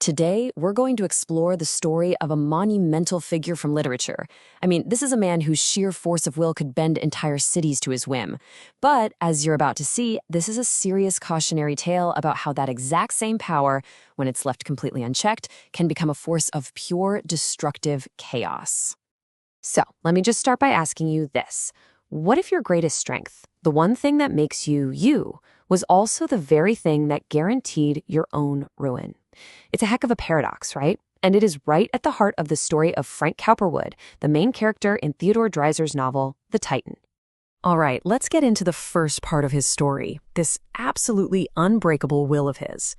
Today, we're going to explore the story of a monumental figure from literature. This is a man whose sheer force of will could bend entire cities to his whim. But, as you're about to see, this is a serious cautionary tale about how that exact same power, when it's left completely unchecked, can become a force of pure destructive chaos. So, let me just start by asking you this. What if your greatest strength, the one thing that makes you you, was also the very thing that guaranteed your own ruin? It's a heck of a paradox, right? And it is right at the heart of the story of Frank Cowperwood, the main character in Theodore Dreiser's novel, The Titan. All right, let's get into the first part of his story, this absolutely unbreakable will of his.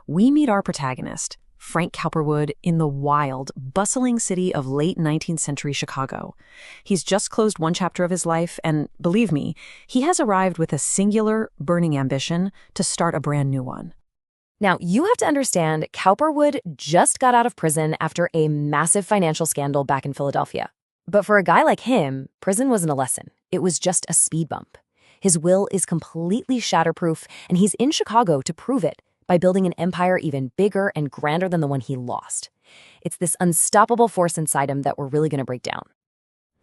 We meet our protagonist, Frank Cowperwood, in the wild, bustling city of late 19th century Chicago. He's just closed one chapter of his life, and believe me, he has arrived with a singular, burning ambition to start a brand new one. Now, you have to understand, Cowperwood just got out of prison after a massive financial scandal back in Philadelphia. But for a guy like him, prison wasn't a lesson. It was just a speed bump. His will is completely shatterproof, and he's in Chicago to prove it by building an empire even bigger and grander than the one he lost. It's this unstoppable force inside him that we're really going to break down.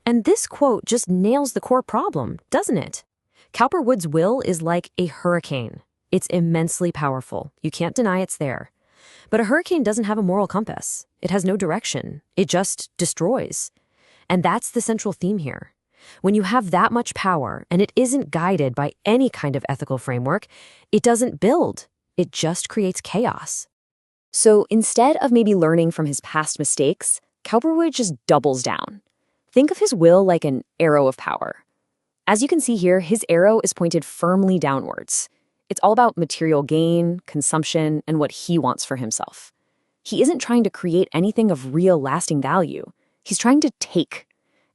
And this quote just nails the core problem, doesn't it? Cowperwood's will is like a hurricane. It's immensely powerful. You can't deny it's there. But a hurricane doesn't have a moral compass. It has no direction. It just destroys. And that's the central theme here. When you have that much power and it isn't guided by any kind of ethical framework, it doesn't build. It just creates chaos. So instead of maybe learning from his past mistakes, Cowperwood just doubles down. Think of his will like an arrow of power. As you can see here, his arrow is pointed firmly downwards. It's all about material gain, consumption, and what he wants for himself. He isn't trying to create anything of real lasting value. He's trying to take.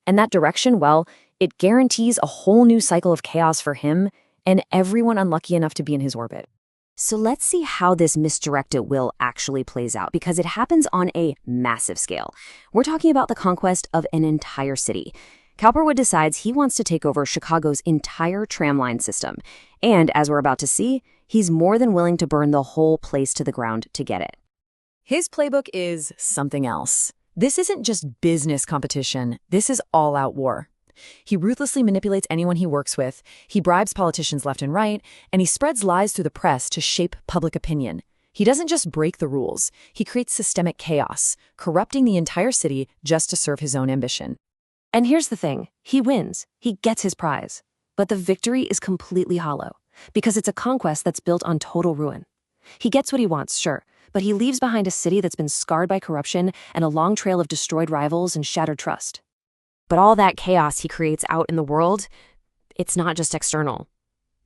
And that direction, well, it guarantees a whole new cycle of chaos for him and everyone unlucky enough to be in his orbit. So let's see how this misdirected will actually plays out, because it happens on a massive scale. We're talking about the conquest of an entire city. Cowperwood decides he wants to take over Chicago's entire tramline system. And as we're about to see, he's more than willing to burn the whole place to the ground to get it. His playbook is something else. This isn't just business competition. This is all-out war. He ruthlessly manipulates anyone he works with, he bribes politicians left and right, and he spreads lies through the press to shape public opinion. He doesn't just break the rules. He creates systemic chaos, corrupting the entire city just to serve his own ambition. And here's the thing, he wins, he gets his prize. But the victory is completely hollow, because it's a conquest that's built on total ruin. He gets what he wants, sure, but he leaves behind a city that's been scarred by corruption and a long trail of destroyed rivals and shattered trust. But all that chaos he creates out in the world, it's not just external.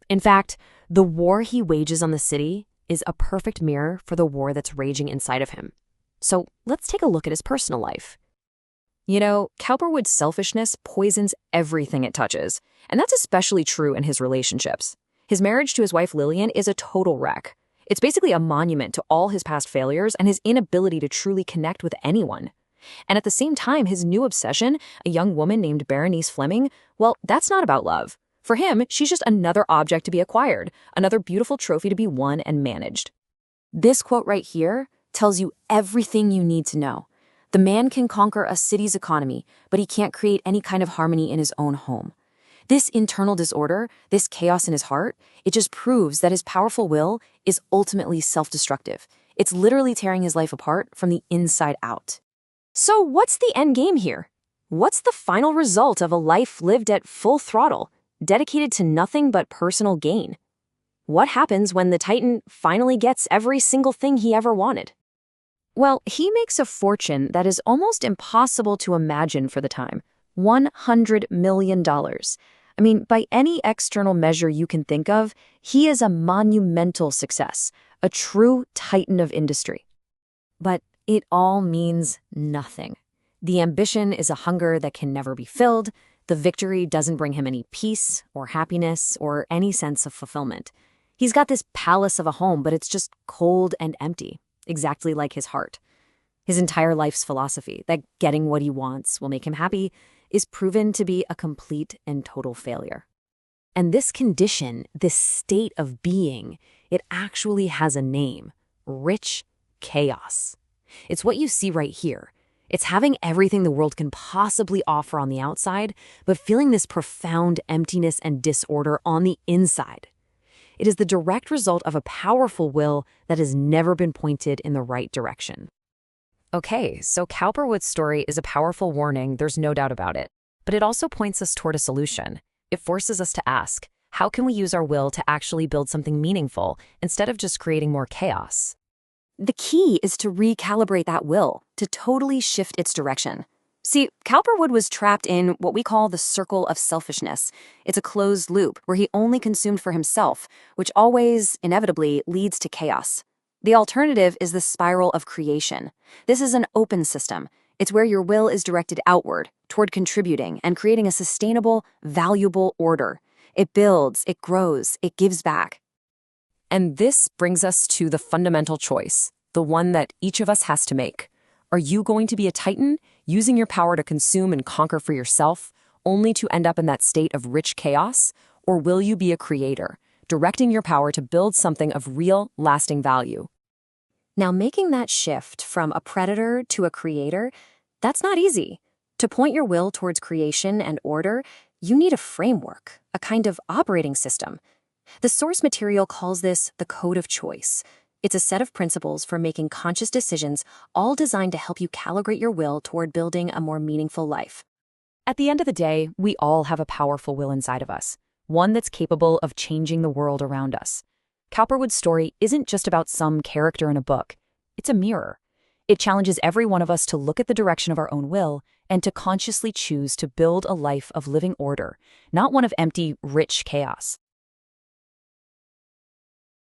In fact, the war he wages on the city is a perfect mirror for the war that's raging inside of him. So let's take a look at his personal life. Cowperwood's selfishness poisons everything it touches, and that's especially true in his relationships. His marriage to his wife Lillian is a total wreck. It's basically a monument to all his past failures and his inability to truly connect with anyone. And at the same time, his new obsession, a young woman named Berenice Fleming, well, that's not about love. For him, she's just another object to be acquired, another beautiful trophy to be won and managed. This quote right here tells you everything you need to know. The man can conquer a city's economy, but he can't create any kind of harmony in his own home. This internal disorder, this chaos in his heart, it just proves that his powerful will is ultimately self-destructive. It's literally tearing his life apart from the inside out. So what's the end game here? What's the final result of a life lived at full throttle, dedicated to nothing but personal gain? What happens when the Titan finally gets every single thing he ever wanted? Well, he makes a fortune that is almost impossible to imagine for the time. $100 million. By any external measure you can think of, he is a monumental success, a true titan of industry. But it all means nothing. The ambition is a hunger that can never be filled. The victory doesn't bring him any peace or happiness or any sense of fulfillment. He's got this palace of a home, but it's just cold and empty, exactly like his heart. His entire life's philosophy, that getting what he wants will make him happy, is proven to be a complete and total failure. And this condition, this state of being, it actually has a name: rich chaos. It's what you see right here. It's having everything the world can possibly offer on the outside, but feeling this profound emptiness and disorder on the inside. It is the direct result of a powerful will that has never been pointed in the right direction. Okay, so Cowperwood's story is a powerful warning, there's no doubt about it. But it also points us toward a solution. It forces us to ask, how can we use our will to actually build something meaningful instead of just creating more chaos? The key is to recalibrate that will, to totally shift its direction. See, Cowperwood was trapped in what we call the circle of selfishness. It's a closed loop where he only consumed for himself, which always, inevitably, leads to chaos. The alternative is the spiral of creation. This is an open system. It's where your will is directed outward, toward contributing and creating a sustainable, valuable order. It builds, it grows, it gives back. And this brings us to the fundamental choice, the one that each of us has to make. Are you going to be a titan, using your power to consume and conquer for yourself, only to end up in that state of rich chaos? Or will you be a creator, directing your power to build something of real, lasting value? Now, making that shift from a predator to a creator, that's not easy. To point your will towards creation and order, you need a framework, a kind of operating system. The source material calls this the code of choice. It's a set of principles for making conscious decisions, all designed to help you calibrate your will toward building a more meaningful life. At the end of the day, we all have a powerful will inside of us, one that's capable of changing the world around us. Cowperwood's story isn't just about some character in a book. It's a mirror. It challenges every one of us to look at the direction of our own will and to consciously choose to build a life of living order, not one of empty, rich chaos.